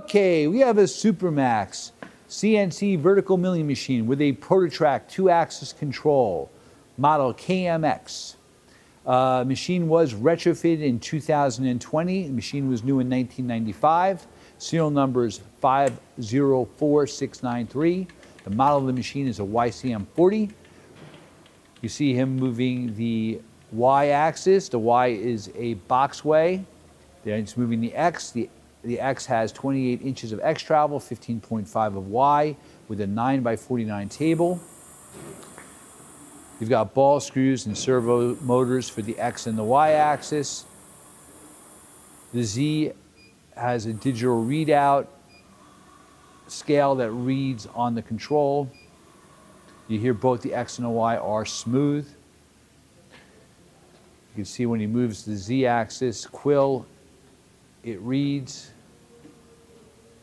Okay, we have a Supermax CNC vertical milling machine with a Proto-Trak 2-axis control, model KMX. Machine was retrofitted in 2020. The machine was new in 1995. Serial number is 504693. The model of the machine is a YCM-40. You see him moving the Y-axis. The Y is a boxway. Then it's moving the X. The X has 28 inches of X travel, 15.5 of Y, with a 9x49 table. You've got ball screws and servo motors for the X and the Y axis. The Z has a digital readout scale that reads on the control. You hear both the X and the Y are smooth. You can see when he moves the Z axis, quill, it reads.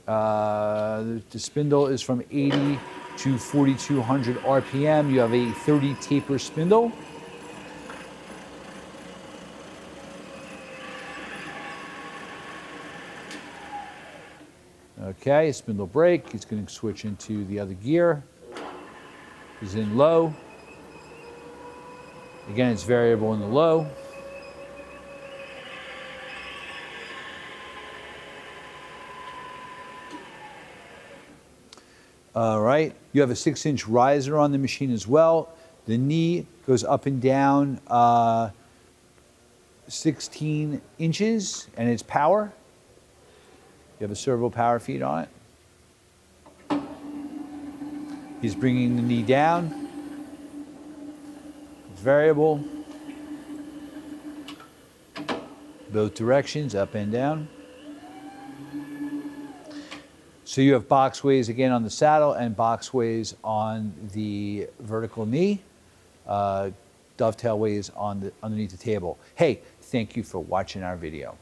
The spindle is from 80 to 4,200 RPM. You have a 30 taper spindle. Okay, spindle brake. He's going to switch into the other gear. He's in low. Again, it's variable in the low. All right, you have a 6-inch riser on the machine as well. The knee goes up and down 16 inches, and it's power. You have a servo power feed on it. He's bringing the knee down. It's variable. Both directions, up and down. So you have boxways again on the saddle and boxways on the vertical knee, dovetail ways on underneath the table. Hey, thank you for watching our video.